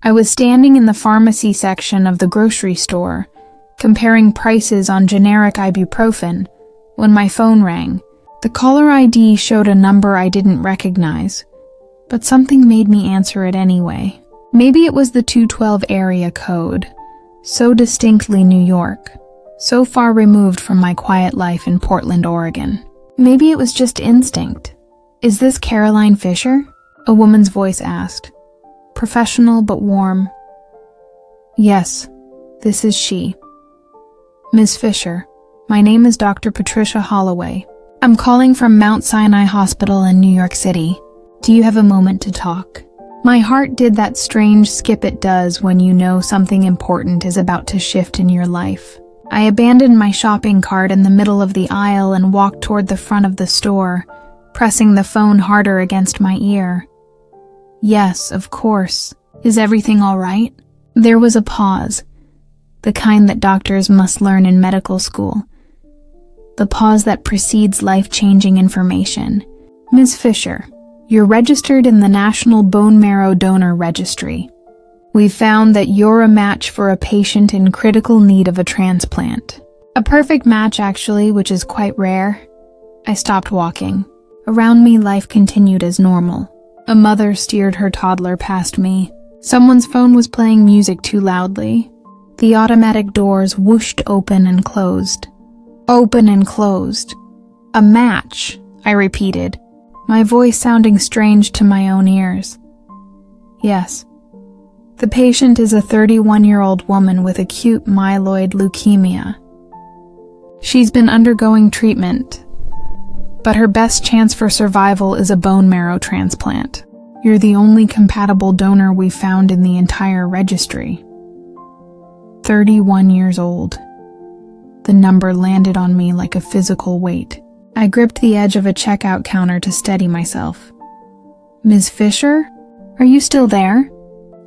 I was standing in the pharmacy section of the grocery store, comparing prices on generic ibuprofen, when my phone rang. The caller ID showed a number I didn't recognize, but something made me answer it anyway. Maybe it was the 212 area code, so distinctly New York, so far removed from my quiet life in Portland, Oregon. Maybe it was just instinct. "Is this Caroline Fischer?" a woman's voice asked, professional but warm. "Yes, this is she." "Ms. Fischer, my name is Dr. Patricia Holloway. I'm calling from Mount Sinai Hospital in New York City. Do you have a moment to talk?" My heart did that strange skip it does when you know something important is about to shift in your life. I abandoned my shopping cart in the middle of the aisle and walked toward the front of the store, pressing the phone harder against my ear. "Yes, of course. Is everything all right?" There was a pause, the kind that doctors must learn in medical school. The pause that precedes life-changing information. "Ms. Fischer, you're registered in the National Bone Marrow Donor Registry. We've found that you're a match for a patient in critical need of a transplant. A perfect match, actually, which is quite rare." I stopped walking. Around me, life continued as normal. A mother steered her toddler past me. Someone's phone was playing music too loudly. The automatic doors whooshed open and closed. Open and closed. "A match," I repeated, my voice sounding strange to my own ears. "Yes. The patient is a 31-year-old woman with acute myeloid leukemia. She's been undergoing treatment, but her best chance for survival is a bone marrow transplant. You're the only compatible donor we found in the entire registry." 31 years old. The number landed on me like a physical weight. I gripped the edge of a checkout counter to steady myself. "Ms. Fischer? Are you still there?"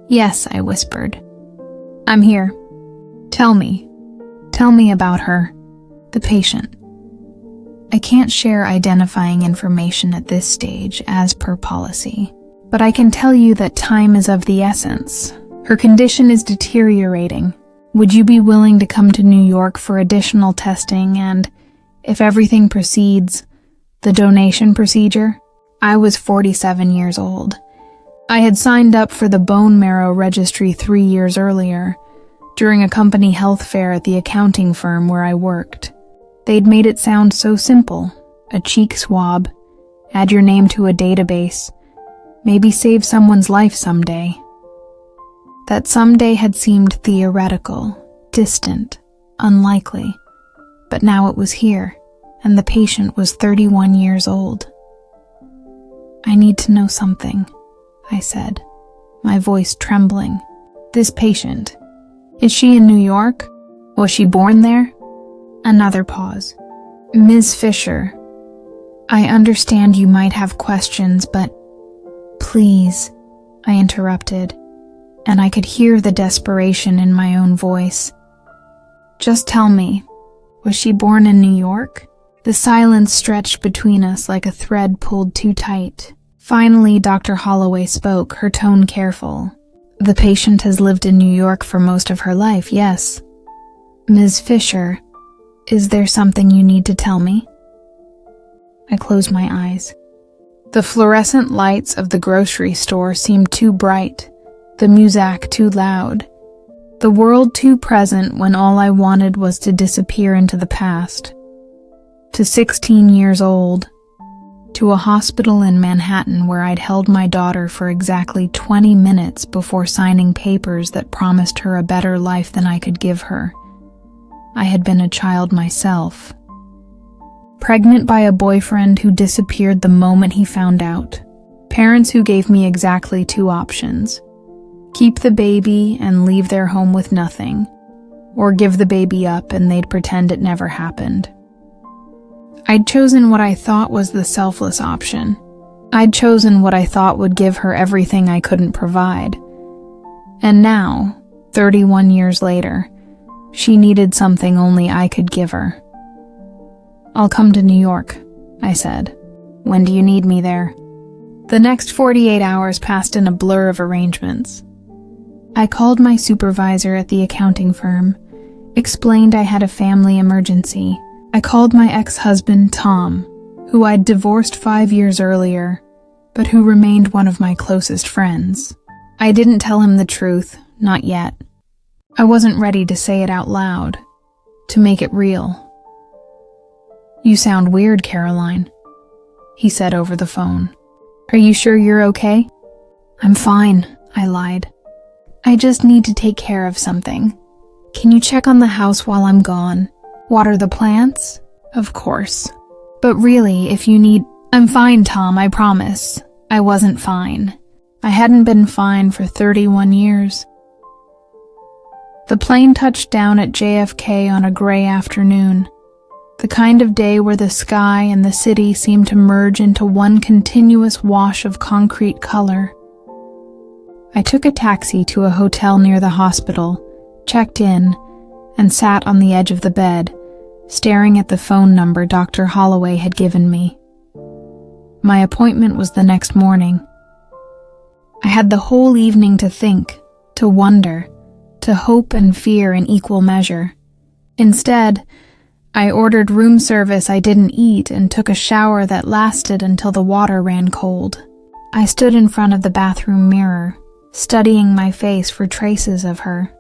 "Yes," I whispered. "I'm here. Tell me about her, the patient." I can't share identifying information at this stage, as per policy, but I can tell you that time is of the essence. Her condition is deteriorating. Would you be willing to come to New York for additional testing and, if everything proceeds, the donation procedure? I was 47 years old. I had signed up for the bone marrow registry 3 years earlier, during a company health fair at the accounting firm where I worked. They'd made it sound so simple. A cheek swab, add your name to a database, maybe save someone's life someday. That someday had seemed theoretical, distant, unlikely, but now it was here, and the patient was 31 years old. "I need to know something," I said, my voice trembling. "This patient, is she in New York? Was she born there?" Another pause. "Ms. Fischer, I understand you might have questions, but please," I interrupted, and I could hear the desperation in my own voice. "Just tell me, was she born in New York?" The silence stretched between us like a thread pulled too tight. Finally, Dr. Holloway spoke, her tone careful. "The patient has lived in New York for most of her life, yes. Ms. Fischer, is there something you need to tell me?" I closed my eyes. The fluorescent lights of the grocery store seemed too bright, the music too loud, the world too present when all I wanted was to disappear into the past. To 16 years old, to a hospital in Manhattan where I'd held my daughter for exactly 20 minutes before signing papers that promised her a better life than I could give her. I had been a child myself. Pregnant by a boyfriend who disappeared the moment he found out. Parents who gave me exactly 2 options. Keep the baby and leave their home with nothing, or give the baby up and they'd pretend it never happened. I'd chosen what I thought was the selfless option. I'd chosen what I thought would give her everything I couldn't provide. And now, 31 years later, she needed something only I could give her. "I'll come to New York," I said. "When do you need me there?" The next 48 hours passed in a blur of arrangements. I called my supervisor at the accounting firm, explained I had a family emergency. I called my ex-husband, Tom, who I'd divorced 5 years earlier, but who remained one of my closest friends. I didn't tell him the truth, not yet. I wasn't ready to say it out loud, to make it real. "You sound weird, Caroline," he said over the phone. "Are you sure you're okay?" "I'm fine," I lied. "I just need to take care of something. Can you check on the house while I'm gone? Water the plants?" "Of course. But really, if you need—" "I'm fine, Tom, I promise. I wasn't fine. I hadn't been fine for 31 years. The plane touched down at JFK on a gray afternoon, the kind of day where the sky and the city seemed to merge into one continuous wash of concrete color. I took a taxi to a hotel near the hospital, checked in, and sat on the edge of the bed, staring at the phone number Dr. Holloway had given me. My appointment was the next morning. I had the whole evening to think, to wonder, to hope and fear in equal measure. Instead, I ordered room service I didn't eat and took a shower that lasted until the water ran cold. I stood in front of the bathroom mirror, studying my face for traces of her.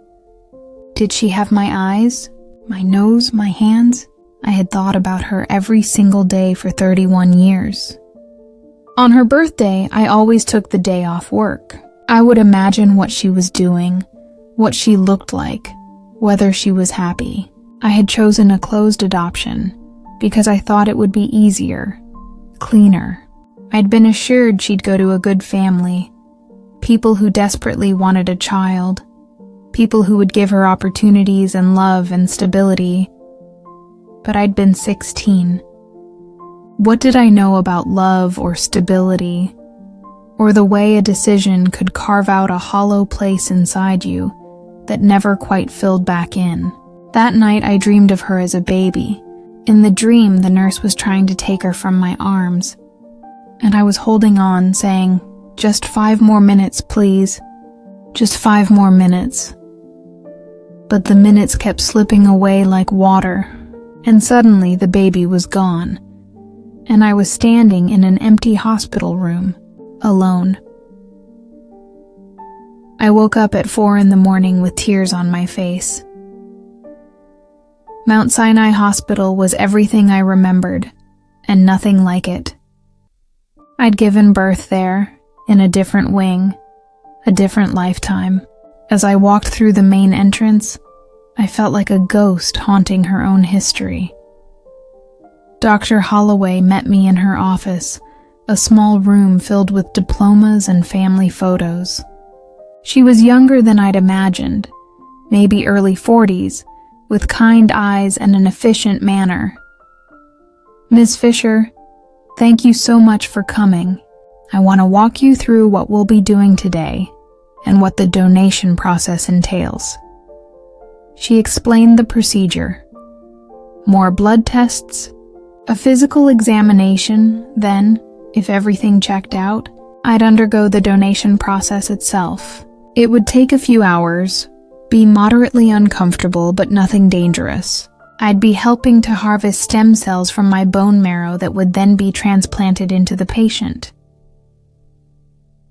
Did she have my eyes, my nose, my hands? I had thought about her every single day for 31 years. On her birthday, I always took the day off work. I would imagine what she was doing, what she looked like, whether she was happy. I had chosen a closed adoption because I thought it would be easier, cleaner. I'd been assured she'd go to a good family, people who desperately wanted a child, people who would give her opportunities and love and stability. But I'd been 16. What did I know about love or stability, or the way a decision could carve out a hollow place inside you that never quite filled back in? That night I dreamed of her as a baby. In the dream, the nurse was trying to take her from my arms, and I was holding on, saying, "Just 5 more minutes, please. Just 5 more minutes." But the minutes kept slipping away like water, and suddenly the baby was gone, and I was standing in an empty hospital room, alone. I woke up at 4 a.m. with tears on my face. Mount Sinai Hospital was everything I remembered, and nothing like it. I'd given birth there, in a different wing, a different lifetime. As I walked through the main entrance, I felt like a ghost haunting her own history. Dr. Holloway met me in her office, a small room filled with diplomas and family photos. She was younger than I'd imagined, maybe early 40s, with kind eyes and an efficient manner. "Ms. Fischer, thank you so much for coming. I want to walk you through what we'll be doing today and what the donation process entails." She explained the procedure. More blood tests, a physical examination, then, if everything checked out, I'd undergo the donation process itself. It would take a few hours, be moderately uncomfortable but nothing dangerous. I'd be helping to harvest stem cells from my bone marrow that would then be transplanted into the patient.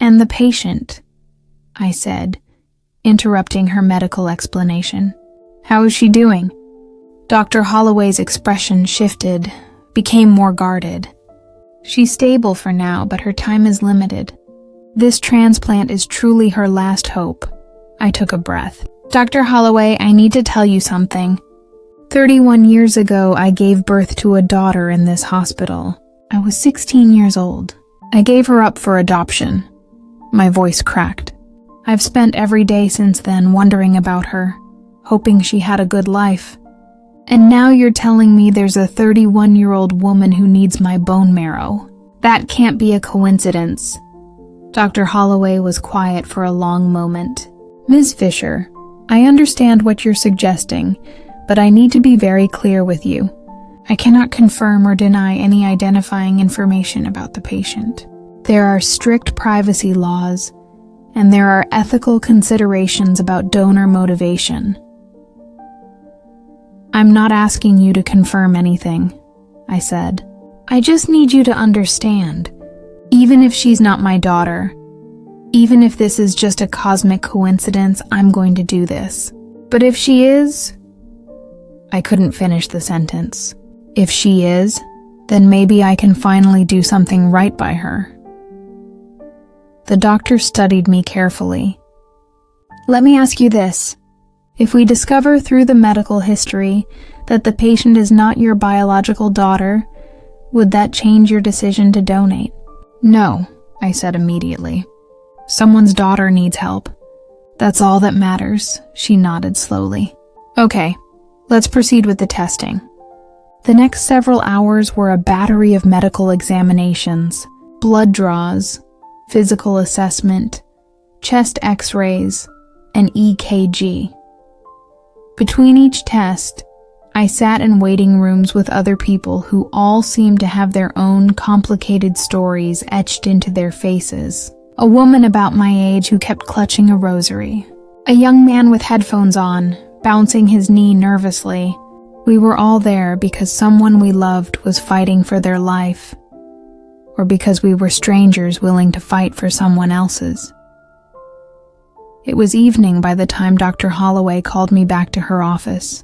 "And the patient," I said, interrupting her medical explanation. "How is she doing?" Dr. Holloway's expression shifted, became more guarded. "She's stable for now, but her time is limited. This transplant is truly her last hope." I took a breath. "Dr. Holloway, I need to tell you something. 31 years ago, I gave birth to a daughter in this hospital. I was 16 years old. I gave her up for adoption." My voice cracked. "I've spent every day since then wondering about her, hoping she had a good life. And now you're telling me there's a 31-year-old woman who needs my bone marrow. That can't be a coincidence." Dr. Holloway was quiet for a long moment. "Ms. Fischer, I understand what you're suggesting, but I need to be very clear with you. I cannot confirm or deny any identifying information about the patient. There are strict privacy laws, and there are ethical considerations about donor motivation. I'm not asking you to confirm anything, I said. I just need you to understand, even if she's not my daughter, even if this is just a cosmic coincidence, I'm going to do this. But if she is... I couldn't finish the sentence. If she is, then maybe I can finally do something right by her. The doctor studied me carefully. Let me ask you this. If we discover through the medical history that the patient is not your biological daughter, would that change your decision to donate? No, I said immediately. Someone's daughter needs help. That's all that matters, she nodded slowly. Okay, let's proceed with the testing. The next several hours were a battery of medical examinations, blood draws, physical assessment, chest x-rays, and EKG. Between each test, I sat in waiting rooms with other people who all seemed to have their own complicated stories etched into their faces. A woman about my age who kept clutching a rosary. A young man with headphones on, bouncing his knee nervously. We were all there because someone we loved was fighting for their life, or because we were strangers willing to fight for someone else's. It was evening by the time Dr. Holloway called me back to her office.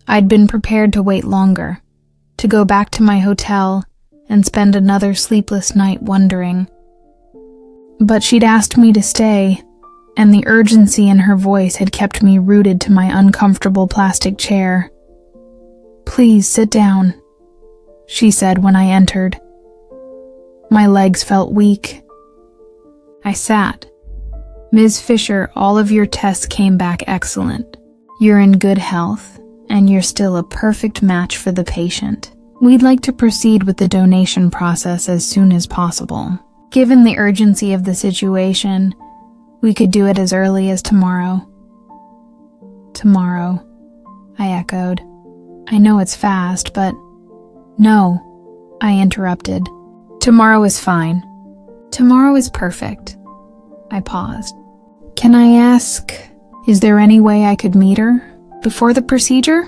I'd been prepared to wait longer, to go back to my hotel and spend another sleepless night wondering. But she'd asked me to stay, and the urgency in her voice had kept me rooted to my uncomfortable plastic chair. Please sit down, she said when I entered. My legs felt weak. I sat. Ms. Fischer, all of your tests came back excellent. You're in good health, and you're still a perfect match for the patient. We'd like to proceed with the donation process as soon as possible. Given the urgency of the situation, we could do it as early as tomorrow. Tomorrow, I echoed. I know it's fast, but... No, I interrupted. Tomorrow is fine. Tomorrow is perfect. I paused. Can I ask, is there any way I could meet her before the procedure?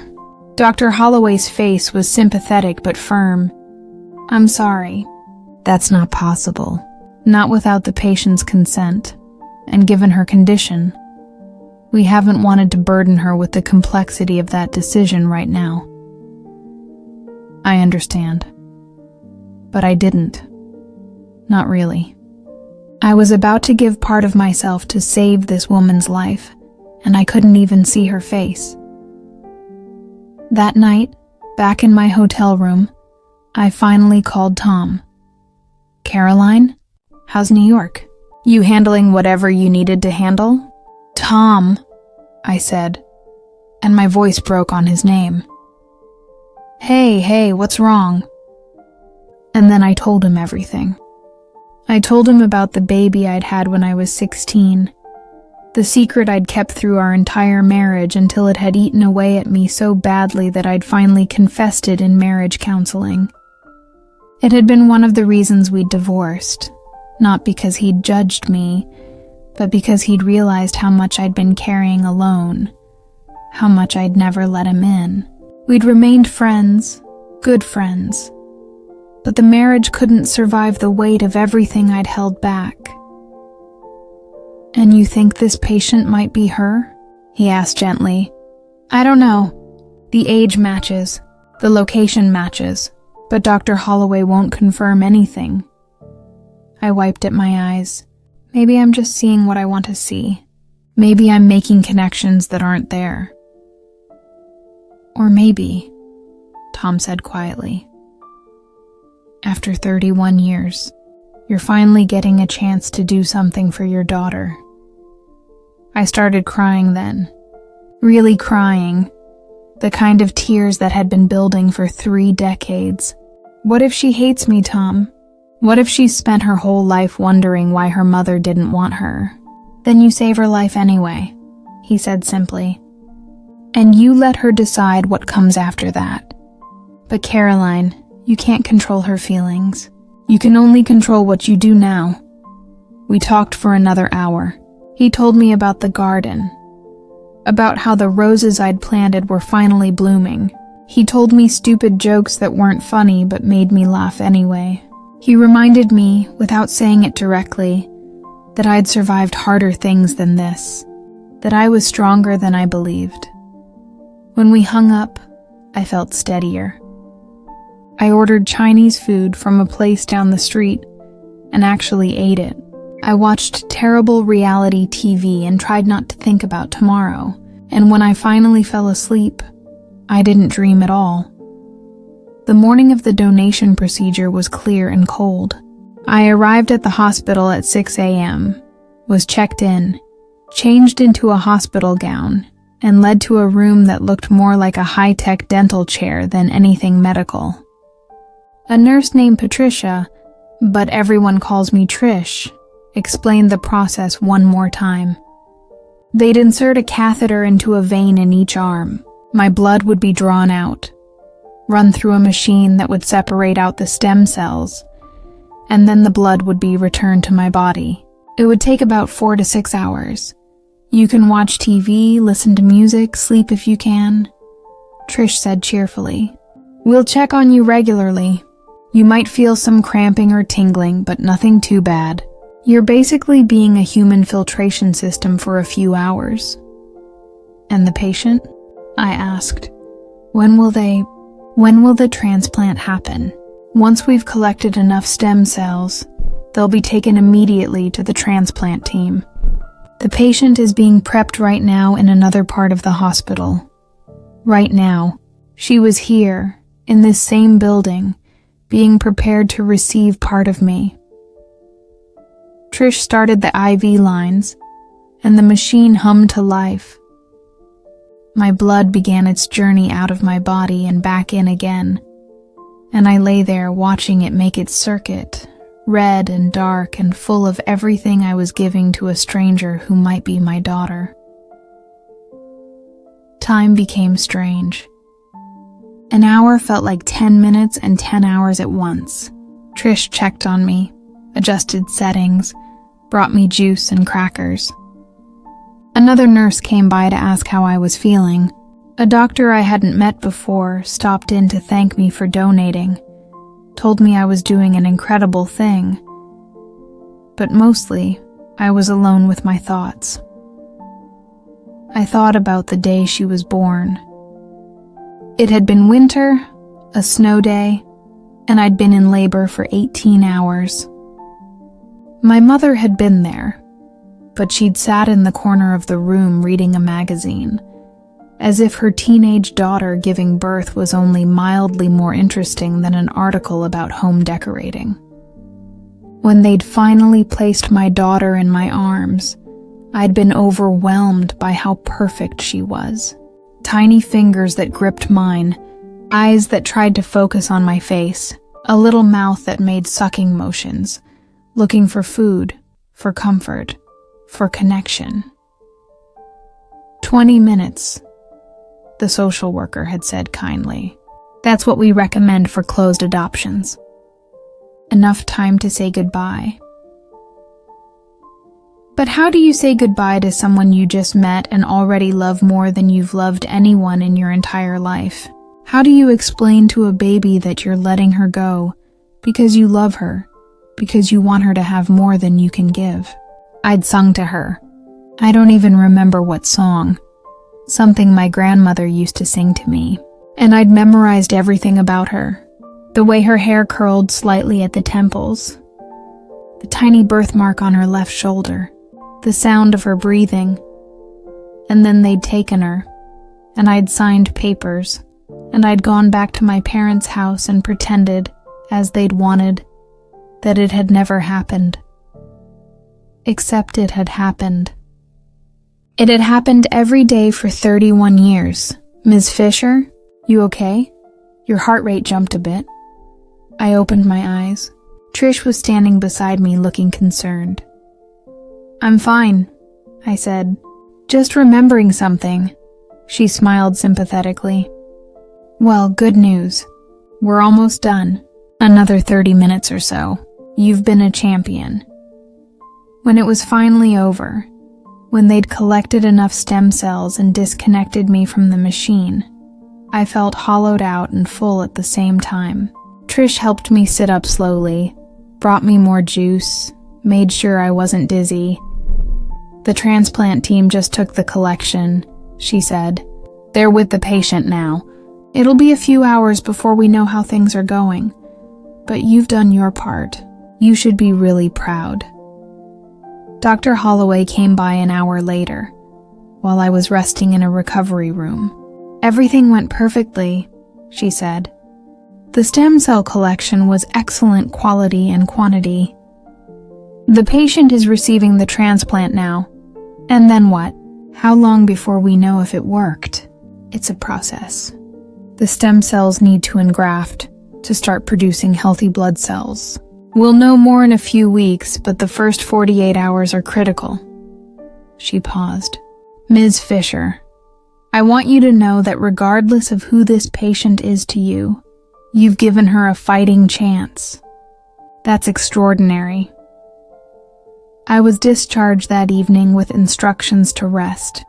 Dr. Holloway's face was sympathetic but firm. I'm sorry. That's not possible. Not without the patient's consent, and given her condition. We haven't wanted to burden her with the complexity of that decision right now. I understand. But I didn't. Not really. I was about to give part of myself to save this woman's life, and I couldn't even see her face. That night, back in my hotel room, I finally called Tom. Caroline? How's New York? You handling whatever you needed to handle? Tom, I said, and my voice broke on his name. Hey, what's wrong? And then I told him everything. I told him about the baby I'd had when I was 16, the secret I'd kept through our entire marriage until it had eaten away at me so badly that I'd finally confessed it in marriage counseling. It had been one of the reasons we'd divorced, not because he'd judged me, but because he'd realized how much I'd been carrying alone, how much I'd never let him in. We'd remained friends, good friends, but the marriage couldn't survive the weight of everything I'd held back. And you think this patient might be her? He asked gently. I don't know. The age matches, the location matches, but Dr. Holloway won't confirm anything. I wiped at my eyes. Maybe I'm just seeing what I want to see. Maybe I'm making connections that aren't there. Or maybe, Tom said quietly, after 31 years, you're finally getting a chance to do something for your daughter. I started crying then. Really crying. The kind of tears that had been building for 3 decades. What if she hates me, Tom? What if she's spent her whole life wondering why her mother didn't want her? Then you save her life anyway, he said simply. And you let her decide what comes after that. But Caroline, you can't control her feelings. You can only control what you do now. We talked for another hour. He told me about the garden, about how the roses I'd planted were finally blooming. He told me stupid jokes that weren't funny but made me laugh anyway. He reminded me, without saying it directly, that I'd survived harder things than this, that I was stronger than I believed. When we hung up, I felt steadier. I ordered Chinese food from a place down the street and actually ate it. I watched terrible reality TV and tried not to think about tomorrow, and when I finally fell asleep, I didn't dream at all. The morning of the donation procedure was clear and cold. I arrived at the hospital at 6 a.m., was checked in, changed into a hospital gown, and led to a room that looked more like a high-tech dental chair than anything medical. A nurse named Patricia, but everyone calls me Trish, explained the process one more time. They'd insert a catheter into a vein in each arm. My blood would be drawn out, run through a machine that would separate out the stem cells, and then the blood would be returned to my body. It would take about 4 to 6 hours. You can watch TV, listen to music, sleep if you can, Trish said cheerfully. We'll check on you regularly. You might feel some cramping or tingling, but nothing too bad. You're basically being a human filtration system for a few hours. And the patient? I asked. When will the transplant happen? Once we've collected enough stem cells, they'll be taken immediately to the transplant team. The patient is being prepped right now in another part of the hospital. Right now, she was here, in this same building, being prepared to receive part of me. Trish started the IV lines, and the machine hummed to life. My blood began its journey out of my body and back in again, and I lay there watching it make its circuit, red and dark and full of everything I was giving to a stranger who might be my daughter. Time became strange. An hour felt like 10 minutes and 10 hours at once. Trish checked on me, adjusted settings, brought me juice and crackers. Another nurse came by to ask how I was feeling. A doctor I hadn't met before stopped in to thank me for donating, told me I was doing an incredible thing. But mostly, I was alone with my thoughts. I thought about the day she was born. It had been winter, a snow day, and I'd been in labor for 18 hours. My mother had been there, but she'd sat in the corner of the room reading a magazine, as if her teenage daughter giving birth was only mildly more interesting than an article about home decorating. When they'd finally placed my daughter in my arms, I'd been overwhelmed by how perfect she was. Tiny fingers that gripped mine, eyes that tried to focus on my face, a little mouth that made sucking motions, looking for food, for comfort, for connection. 20 minutes, the social worker had said kindly. That's what we recommend for closed adoptions. Enough time to say goodbye. But how do you say goodbye to someone you just met and already love more than you've loved anyone in your entire life? How do you explain to a baby that you're letting her go because you love her, because you want her to have more than you can give? I'd sung to her. I don't even remember what song. Something my grandmother used to sing to me. And I'd memorized everything about her. The way her hair curled slightly at the temples. The tiny birthmark on her left shoulder. The sound of her breathing. And then they'd taken her, and I'd signed papers, and I'd gone back to my parents' house and pretended, as they'd wanted, that it had never happened. Except it had happened. It had happened every day for 31 years. Ms. Fischer, you okay? Your heart rate jumped a bit. I opened my eyes. Trish was standing beside me looking concerned. I'm fine, I said. Just remembering something. She smiled sympathetically. Well, good news. We're almost done. Another 30 minutes or so. You've been a champion. When it was finally over, when they'd collected enough stem cells and disconnected me from the machine, I felt hollowed out and full at the same time. Trish helped me sit up slowly, brought me more juice, made sure I wasn't dizzy. "The transplant team just took the collection," she said. "They're with the patient now. It'll be a few hours before we know how things are going. But you've done your part. You should be really proud." Dr. Holloway came by an hour later, while I was resting in a recovery room. "Everything went perfectly," she said. "The stem cell collection was excellent quality and quantity. The patient is receiving the transplant now. And then what? How long before we know if it worked? It's a process. The stem cells need to engraft to start producing healthy blood cells. We'll know more in a few weeks, but the first 48 hours are critical." She paused. "Ms. Fischer, I want you to know that regardless of who this patient is to you, you've given her a fighting chance. That's extraordinary." I was discharged that evening with instructions to rest,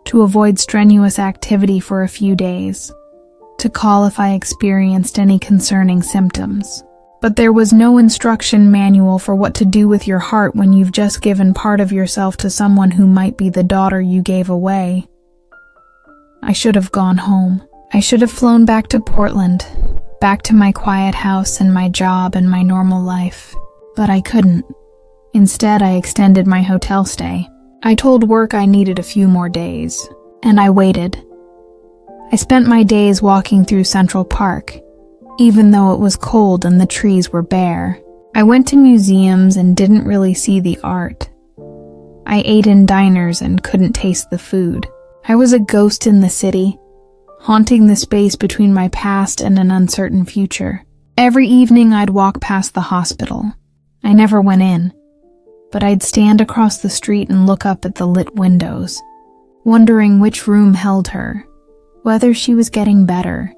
to avoid strenuous activity for a few days, to call if I experienced any concerning symptoms. But there was no instruction manual for what to do with your heart when you've just given part of yourself to someone who might be the daughter you gave away. I should have gone home. I should have flown back to Portland, back to my quiet house and my job and my normal life. But I couldn't. Instead, I extended my hotel stay. I told work I needed a few more days, and I waited. I spent my days walking through Central Park, even though it was cold and the trees were bare. I went to museums and didn't really see the art. I ate in diners and couldn't taste the food. I was a ghost in the city, haunting the space between my past and an uncertain future. Every evening I'd walk past the hospital. I never went in, but I'd stand across the street and look up at the lit windows, wondering which room held her, whether she was getting better,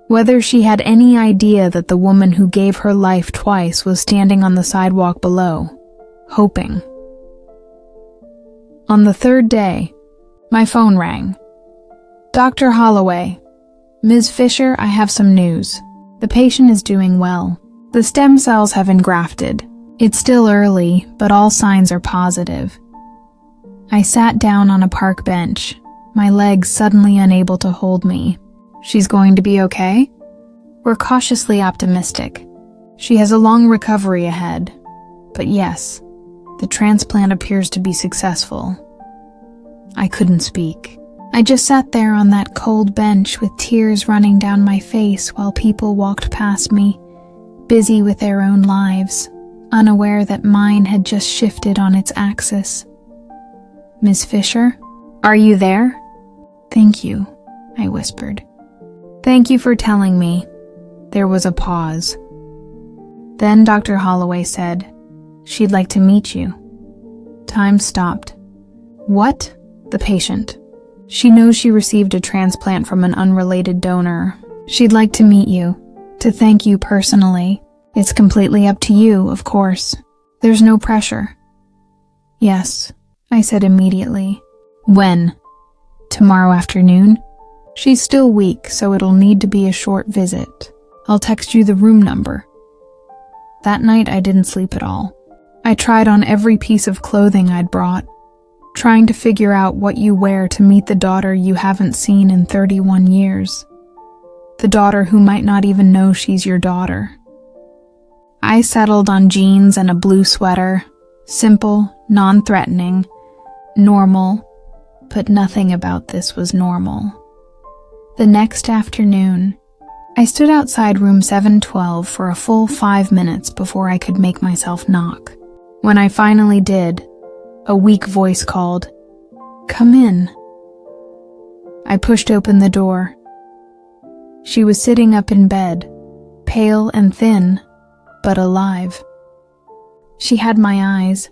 whether she had any idea that the woman who gave her life twice was standing on the sidewalk below, hoping. On the third day, my phone rang. "Dr. Holloway, Ms. Fischer, I have some news. The patient is doing well. The stem cells have engrafted. It's still early, but all signs are positive." I sat down on a park bench, my legs suddenly unable to hold me. "She's going to be okay?" "We're cautiously optimistic. She has a long recovery ahead. But yes, the transplant appears to be successful." I couldn't speak. I just sat there on that cold bench with tears running down my face while people walked past me, busy with their own lives, unaware that mine had just shifted on its axis. "Ms. Fischer, are you there?" "Thank you," I whispered. "Thank you for telling me." There was a pause. Then Dr. Holloway said, "She'd like to meet you." Time stopped. "What?" "The patient. She knows she received a transplant from an unrelated donor. She'd like to meet you, to thank you personally. It's completely up to you, of course. There's no pressure." "Yes," I said immediately. "When?" "Tomorrow afternoon. She's still weak, so it'll need to be a short visit. I'll text you the room number." That night I didn't sleep at all. I tried on every piece of clothing I'd brought, trying to figure out what you wear to meet the daughter you haven't seen in 31 years. The daughter who might not even know she's your daughter. I settled on jeans and a blue sweater, simple, non-threatening, normal, but nothing about this was normal. The next afternoon, I stood outside room 712 for a full 5 minutes before I could make myself knock. When I finally did, a weak voice called, "Come in." I pushed open the door. She was sitting up in bed, pale and thin, but alive. She had my eyes.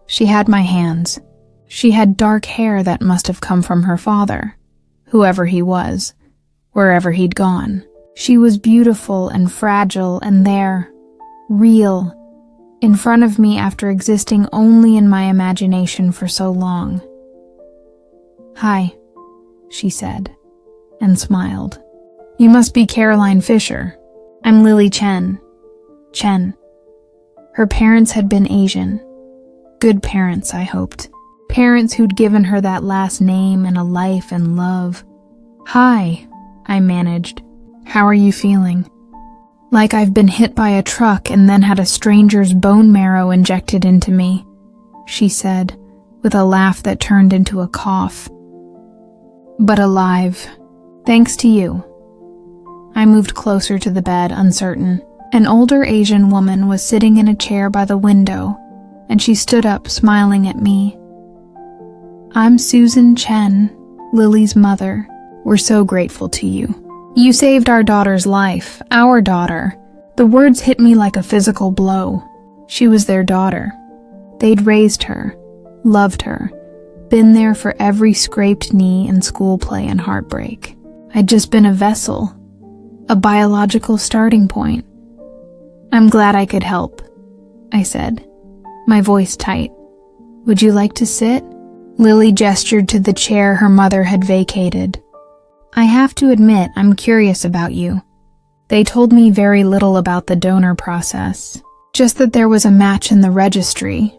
She had my hands. She had dark hair that must have come from her father, whoever he was, wherever he'd gone. She was beautiful and fragile and there, real, in front of me after existing only in my imagination for so long. "Hi," she said, and smiled. "You must be Caroline Fischer. I'm Lily Chen." Chen. Her parents had been Asian. Good parents, I hoped. Parents who'd given her that last name and a life and love. "Hi," I managed. "How are you feeling?" "Like I've been hit by a truck and then had a stranger's bone marrow injected into me," she said, with a laugh that turned into a cough. "But alive. Thanks to you." I moved closer to the bed, uncertain. An older Asian woman was sitting in a chair by the window, and she stood up, smiling at me. "I'm Susan Chen, Lily's mother. We're so grateful to you. You saved our daughter's life, our daughter." The words hit me like a physical blow. She was their daughter. They'd raised her, loved her, been there for every scraped knee and school play and heartbreak. I'd just been a vessel, a biological starting point. "I'm glad I could help," I said, my voice tight. "Would you like to sit?" Lily gestured to the chair her mother had vacated. "I have to admit, I'm curious about you. They told me very little about the donor process, just that there was a match in the registry."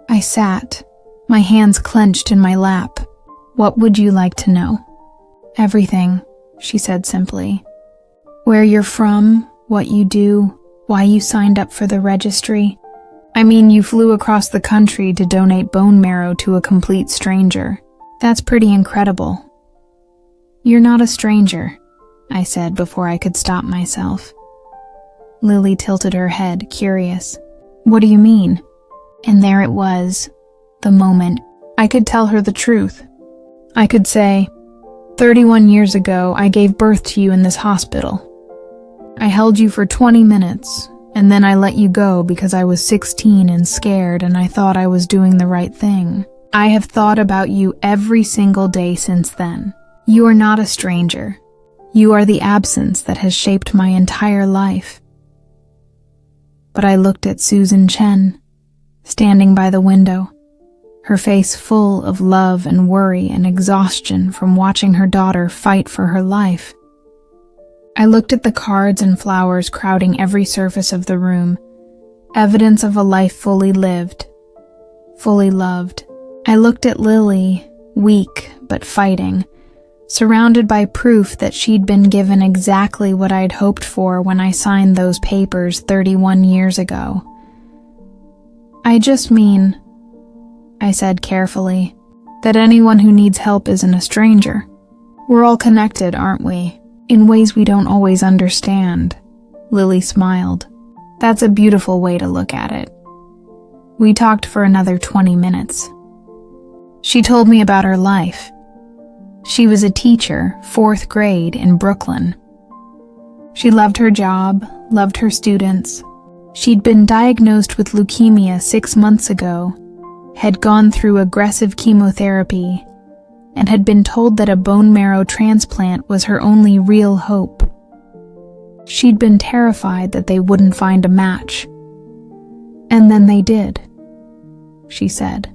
I sat, my hands clenched in my lap. "What would you like to know?" "Everything," she said simply. "Where you're from, what you do, why you signed up for the registry. I mean, you flew across the country to donate bone marrow to a complete stranger. That's pretty incredible." "You're not a stranger," I said before I could stop myself. Lily tilted her head, curious. "What do you mean?" And there it was, the moment. I could tell her the truth. I could say, 31 years ago, I gave birth to you in this hospital. I held you for 20 minutes, and then I let you go because I was 16 and scared and I thought I was doing the right thing. I have thought about you every single day since then. You are not a stranger. You are the absence that has shaped my entire life." But I looked at Susan Chen, standing by the window, her face full of love and worry and exhaustion from watching her daughter fight for her life. I looked at the cards and flowers crowding every surface of the room, evidence of a life fully lived, fully loved. I looked at Lily, weak but fighting, surrounded by proof that she'd been given exactly what I'd hoped for when I signed those papers 31 years ago. "I just mean," I said carefully, "that anyone who needs help isn't a stranger. We're all connected, aren't we? In ways we don't always understand." Lily smiled. "That's a beautiful way to look at it." We talked for another 20 minutes. She told me about her life. She was a teacher, 4th grade, in Brooklyn. She loved her job, loved her students. She'd been diagnosed with leukemia 6 months ago, had gone through aggressive chemotherapy, and had been told that a bone marrow transplant was her only real hope. She'd been terrified that they wouldn't find a match. "And then they did," she said,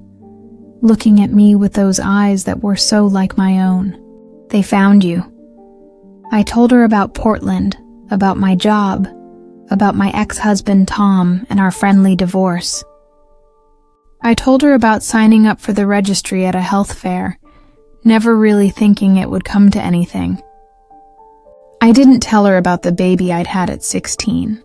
looking at me with those eyes that were so like my own. "They found you." I told her about Portland, about my job, about my ex-husband Tom and our friendly divorce. I told her about signing up for the registry at a health fair, never really thinking it would come to anything. I didn't tell her about the baby I'd had at 16.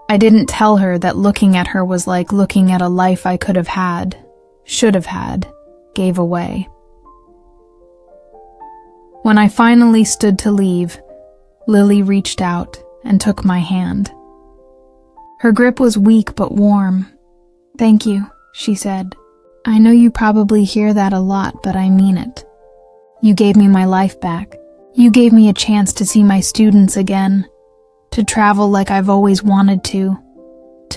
I didn't tell her that looking at her was like looking at a life I could have had, should have had, gave away. When I finally stood to leave, Lily reached out and took my hand. Her grip was weak but warm. "Thank you," she said. "I know you probably hear that a lot, but I mean it. You gave me my life back. You gave me a chance to see my students again, to travel like I've always wanted to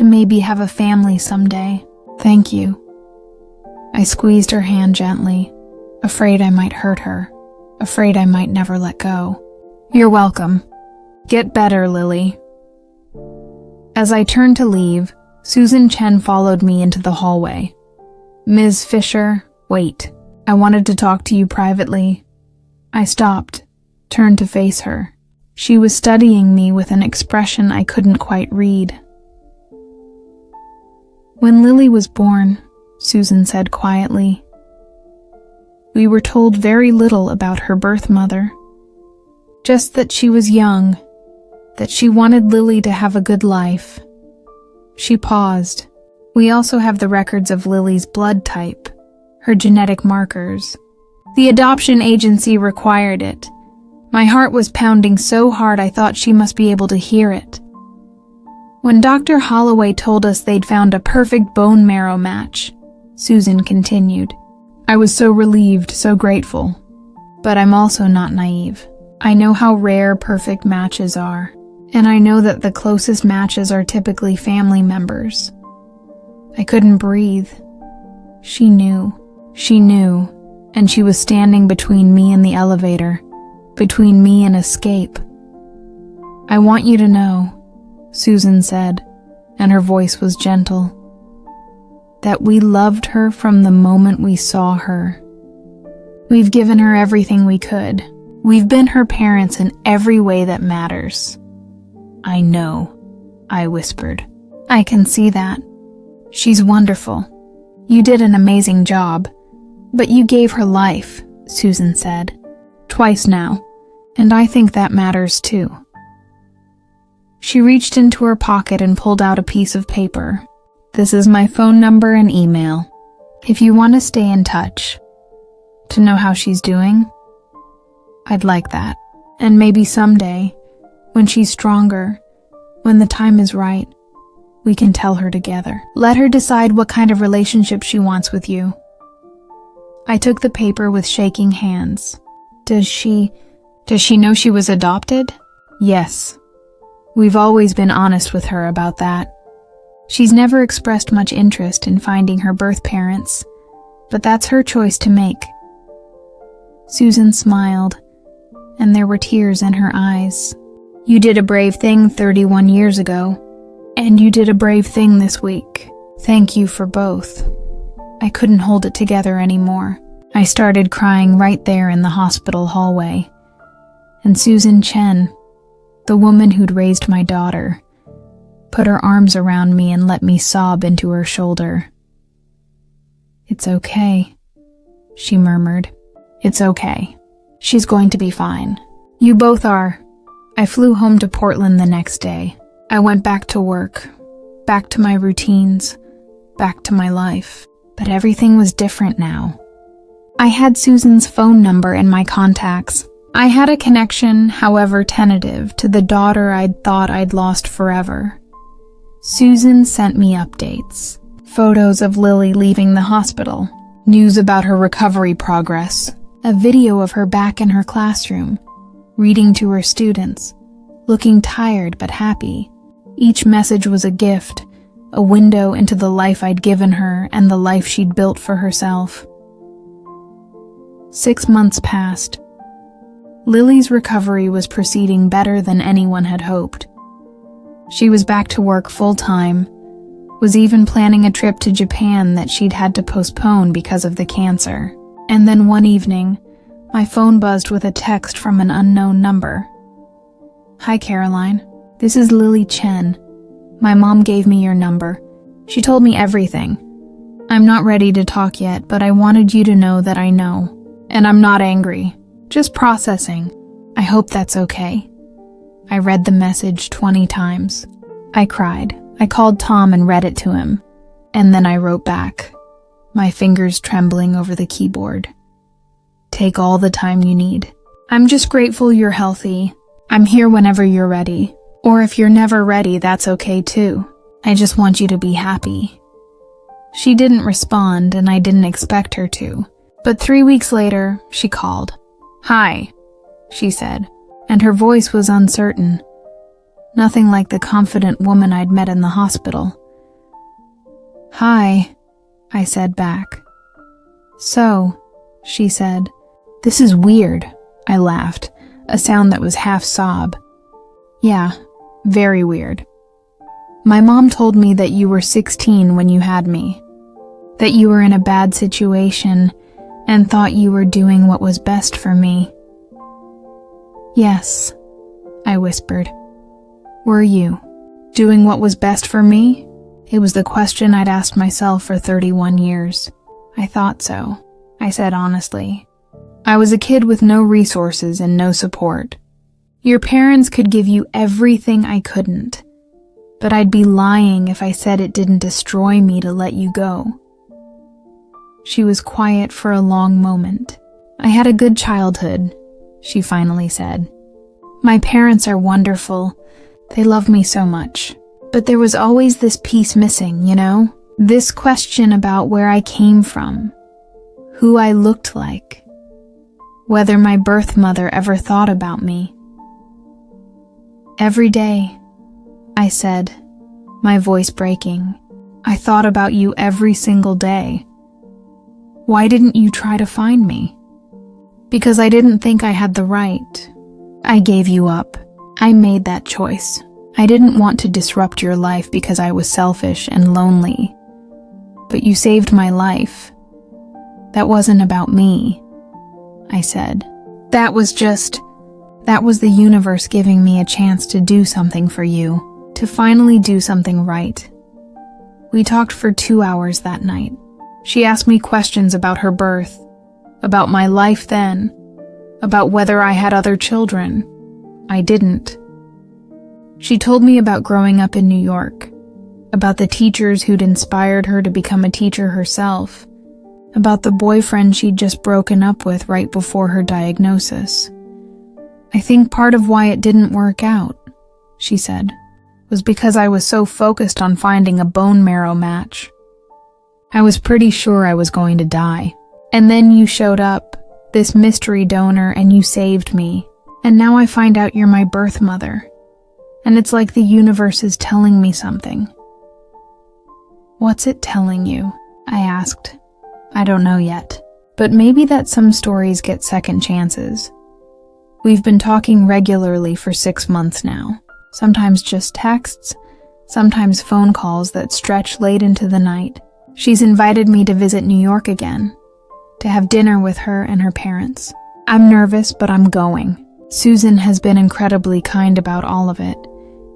maybe have a family someday. Thank you." I squeezed her hand gently, afraid I might hurt her, afraid I might never let go. "You're welcome. Get better, Lily." As I turned to leave, Susan Chen followed me into the hallway. Ms. Fischer, wait. I wanted to talk to you privately. I stopped, turned to face her. She was studying me with an expression I couldn't quite read. When Lily was born, Susan said quietly, we were told very little about her birth mother. Just that she was young, that she wanted Lily to have a good life. She paused. We also have the records of Lily's blood type, her genetic markers. The adoption agency required it. My heart was pounding so hard I thought she must be able to hear it. When Dr. Holloway told us they'd found a perfect bone marrow match, Susan continued, I was so relieved, so grateful. But I'm also not naive. I know how rare perfect matches are, and I know that the closest matches are typically family members. I couldn't breathe. She knew, and she was standing between me and the elevator, between me and escape. I want you to know, Susan said, and her voice was gentle, that we loved her from the moment we saw her. We've given her everything we could. We've been her parents in every way that matters. I know, I whispered. I can see that. She's wonderful. You did an amazing job. But you gave her life, Susan said. Twice now, and I think that matters too. She reached into her pocket and pulled out a piece of paper. This is my phone number and email. If you want to stay in touch, to know how she's doing, I'd like that. And maybe someday, when she's stronger, when the time is right, we can tell her together. Let her decide what kind of relationship she wants with you. I took the paper with shaking hands. Does she know she was adopted? Yes. We've always been honest with her about that. She's never expressed much interest in finding her birth parents, but that's her choice to make. Susan smiled, and there were tears in her eyes. You did a brave thing 31 years ago, and you did a brave thing this week. Thank you for both. I couldn't hold it together anymore. I started crying right there in the hospital hallway. And Susan Chen, the woman who'd raised my daughter, put her arms around me and let me sob into her shoulder. It's okay, she murmured. It's okay. She's going to be fine. You both are. I flew home to Portland the next day. I went back to work, back to my routines, back to my life. But everything was different now. I had Susan's phone number in my contacts. I had a connection, however tentative, to the daughter I'd thought I'd lost forever. Susan sent me updates. Photos of Lily leaving the hospital, news about her recovery progress, a video of her back in her classroom, reading to her students, looking tired but happy. Each message was a gift, a window into the life I'd given her and the life she'd built for herself. 6 months passed. Lily's recovery was proceeding better than anyone had hoped. She was back to work full-time, was even planning a trip to Japan that she'd had to postpone because of the cancer. And then one evening, my phone buzzed with a text from an unknown number. Hi, Caroline. This is Lily Chen. My mom gave me your number. She told me everything. I'm not ready to talk yet, but I wanted you to know that I know. And I'm not angry. Just processing. I hope that's okay. I read the message 20 times. I cried. I called Tom and read it to him. And then I wrote back, my fingers trembling over the keyboard. Take all the time you need. I'm just grateful you're healthy. I'm here whenever you're ready. Or if you're never ready, that's okay too. I just want you to be happy. She didn't respond, and I didn't expect her to. But 3 weeks later, she called. Hi, she said, and her voice was uncertain. Nothing like the confident woman I'd met in the hospital. Hi, I said back. So, she said. This is weird, I laughed, a sound that was half sob. Yeah, very weird. My mom told me that you were 16 when you had me, that you were in a bad situation and thought you were doing what was best for me. Yes, I whispered. Were you doing what was best for me? It was the question I'd asked myself for 31 years. I thought so, I said honestly. I was a kid with no resources and no support. Your parents could give you everything I couldn't, but I'd be lying if I said it didn't destroy me to let you go. She was quiet for a long moment. I had a good childhood, she finally said. My parents are wonderful. They love me so much. But there was always this piece missing, you know? This question about where I came from, who I looked like, whether my birth mother ever thought about me. Every day, I said, my voice breaking, I thought about you every single day. Why didn't you try to find me? Because I didn't think I had the right. I gave you up. I made that choice. I didn't want to disrupt your life because I was selfish and lonely. But you saved my life. That wasn't about me, I said. That was the universe giving me a chance to do something for you, to finally do something right. We talked for 2 hours that night. She asked me questions about her birth, about my life then, about whether I had other children. I didn't. She told me about growing up in New York, about the teachers who'd inspired her to become a teacher herself, about the boyfriend she'd just broken up with right before her diagnosis. I think part of why it didn't work out, she said, was because I was so focused on finding a bone marrow match. I was pretty sure I was going to die. And then you showed up, this mystery donor, and you saved me. And now I find out you're my birth mother. And it's like the universe is telling me something. What's it telling you? I asked. I don't know yet. But maybe that some stories get second chances. We've been talking regularly for 6 months now. Sometimes just texts, sometimes phone calls that stretch late into the night. She's invited me to visit New York again, to have dinner with her and her parents. I'm nervous, but I'm going. Susan has been incredibly kind about all of it,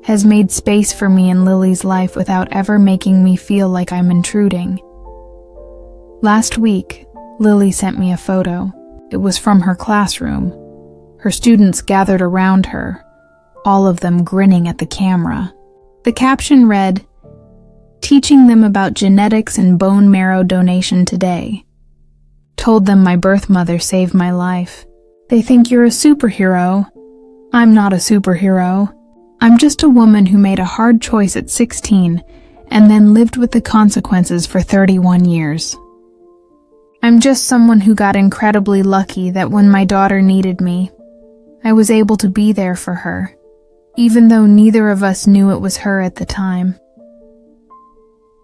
has made space for me in Lily's life without ever making me feel like I'm intruding. Last week, Lily sent me a photo. It was from her classroom. Her students gathered around her, all of them grinning at the camera. The caption read, "Teaching them about genetics and bone marrow donation today. Told them my birth mother saved my life. They think you're a superhero. I'm not a superhero. I'm just a woman who made a hard choice at 16 and then lived with the consequences for 31 years. I'm just someone who got incredibly lucky that when my daughter needed me, I was able to be there for her, even though neither of us knew it was her at the time.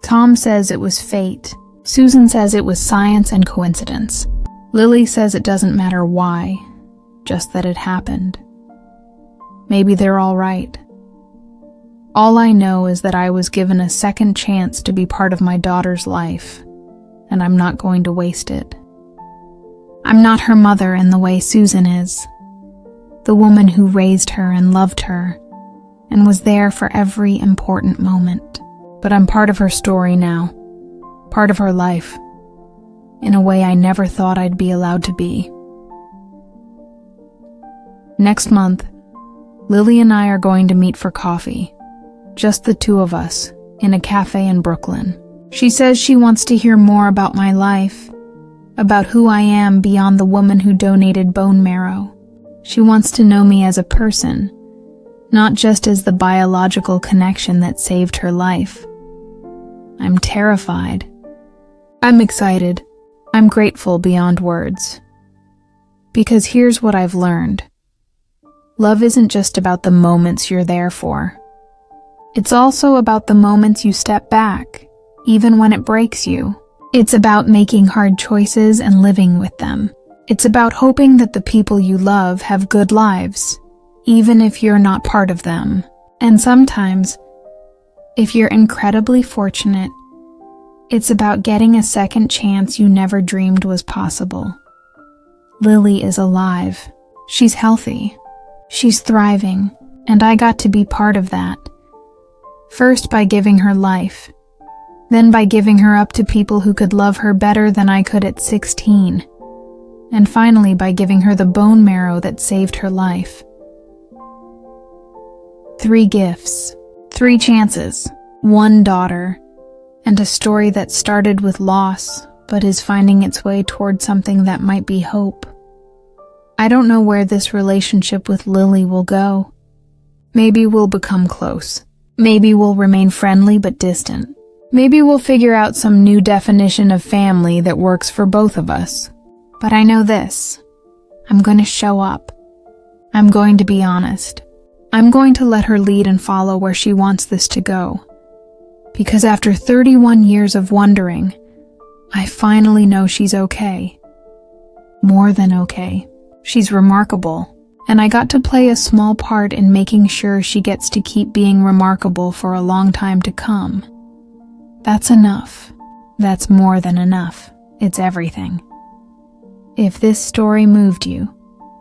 Tom says it was fate. Susan says it was science and coincidence. Lily says it doesn't matter why, just that it happened. Maybe they're all right. All I know is that I was given a second chance to be part of my daughter's life, and I'm not going to waste it. I'm not her mother in the way Susan is, the woman who raised her and loved her, and was there for every important moment. But I'm part of her story now, part of her life, in a way I never thought I'd be allowed to be. Next month, Lily and I are going to meet for coffee, just the two of us, in a cafe in Brooklyn. She says she wants to hear more about my life, about who I am beyond the woman who donated bone marrow. She wants to know me as a person, not just as the biological connection that saved her life. I'm terrified. I'm excited. I'm grateful beyond words. Because here's what I've learned. Love isn't just about the moments you're there for. It's also about the moments you step back, even when it breaks you. It's about making hard choices and living with them. It's about hoping that the people you love have good lives, even if you're not part of them. And sometimes, If you're incredibly fortunate, it's about getting a second chance you never dreamed was possible. Lily is alive. She's healthy. She's thriving, and I got to be part of that. First by giving her life, then by giving her up to people who could love her better than I could at 16, and finally by giving her the bone marrow that saved her life. 3 gifts, 3 chances, 1 daughter, and a story that started with loss but is finding its way toward something that might be hope. I don't know where this relationship with Lily will go. Maybe we'll become close. Maybe we'll remain friendly but distant. Maybe we'll figure out some new definition of family that works for both of us. But I know this. I'm going to show up. I'm going to be honest. I'm going to let her lead and follow where she wants this to go. Because after 31 years of wondering, I finally know she's okay. More than okay. She's remarkable. And I got to play a small part in making sure she gets to keep being remarkable for a long time to come. That's enough. That's more than enough. It's everything. If this story moved you,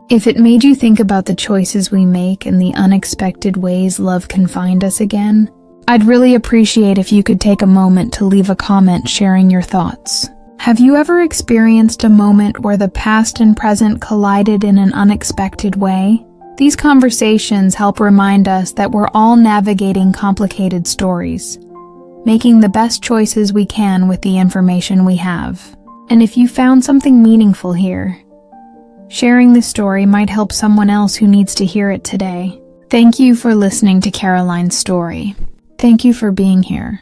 if it made you think about the choices we make and the unexpected ways love can find us again, I'd really appreciate if you could take a moment to leave a comment sharing your thoughts. Have you ever experienced a moment where the past and present collided in an unexpected way? These conversations help remind us that we're all navigating complicated stories, making the best choices we can with the information we have. And if you found something meaningful here, sharing this story might help someone else who needs to hear it today. Thank you for listening to Caroline's story. Thank you for being here.